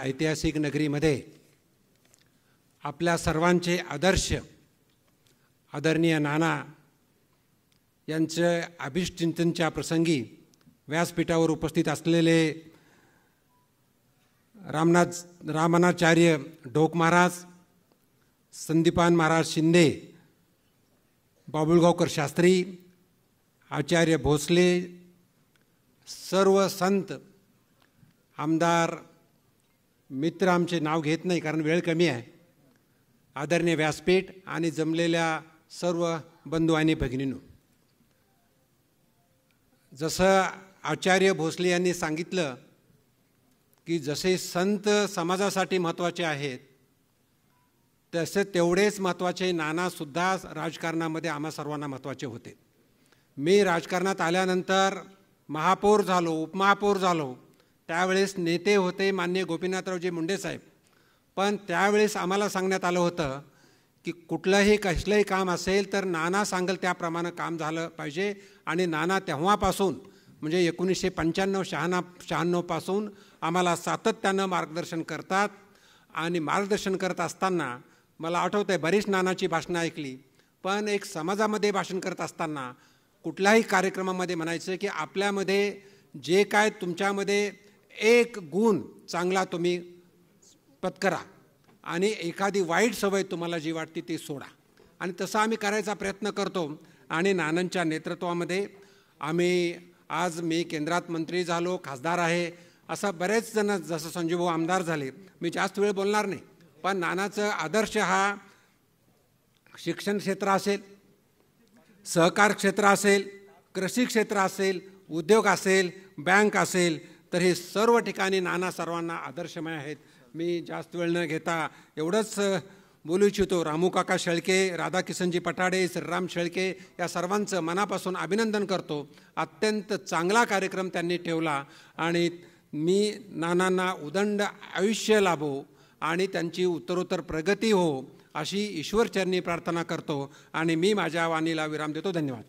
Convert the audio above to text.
ऐतिहासिक नगरीमध्ये आपल्या सर्वांचे आदर्श आदरणीय नाना यांचे अभिष्टचिंतनच्या प्रसंगी व्यासपीठावर उपस्थित असलेले रामानाचार्य ढोक महाराज, संदीपान महाराज शिंदे, बाबुळगावकर शास्त्री, आचार्य भोसले, सर्व संत, आमदार मित्र, आमचे नाव घेत नाही कारण वेळ कमी आहे, आदरणीय व्यासपीठ आणि जमलेल्या सर्व बंधू आणि भगिनींनो, जसं आचार्य भोसले यांनी सांगितलं की जसे संत समाजासाठी महत्त्वाचे आहेत तसे तेवढेच महत्त्वाचे नानासुद्धा राजकारणामध्ये आम्हा सर्वांना महत्त्वाचे होते. मी राजकारणात आल्यानंतर महापौर झालो, उपमहापौर झालो, त्यावेळेस नेते होते माननीय गोपीनाथरावजी मुंडे साहेब. पण त्यावेळेस आम्हाला सांगण्यात आलं होतं की कसलंही काम असेल तर नाना सांगेल त्याप्रमाणे काम झालं पाहिजे. आणि नाना तेव्हापासून म्हणजे 1995-96 पासून आम्हाला सातत्यानं मार्गदर्शन करतात. आणि मार्गदर्शन करत असताना मला आठवतं आहे बरीच नानाची भाषणं ऐकली, पण एक समाजामध्ये भाषण करत असताना कुठल्याही कार्यक्रमामध्ये म्हणायचं की आपल्यामध्ये जे काय तुमच्यामध्ये एक गुण चांगला तुम्ही पत्करा आणि एखादी वाईट सवय तुम्हाला जी वाटते ती सोडा. आणि तसं आम्ही करायचा प्रयत्न करतो. आणि नानांच्या नेतृत्वामध्ये आज मी केंद्रात मंत्री झालो, खासदार आहे, असं बरेच जण, जसं संजूभाऊ आमदार झाले, मी जास्त वेळ बोलणार नाही. पण नानाचं आदर्श हा शिक्षण क्षेत्र असेल, सहकार क्षेत्र असेल, कृषी क्षेत्र असेल, उद्योग असेल, बँक असेल, तर हे सर्व ठिकाणी नाना सर्वांना आदर्शमय आहेत. मी जास्त वेळ न घेता एवढंच बोलू इच्छितो. रामूकाका शेळके, राधाकिशनजी पटाडे, श्रीराम शेळके या सर्वांचं मनापासून अभिनंदन करतो. अत्यंत चांगला कार्यक्रम त्यांनी ठेवला आणि मी नानांना उदंड आयुष्य लाभो आणि त्यांची उत्तरोत्तर प्रगती हो अशी ईश्वरचरणी प्रार्थना करतो आणि मी माझ्या वाणीला विराम देतो. धन्यवाद.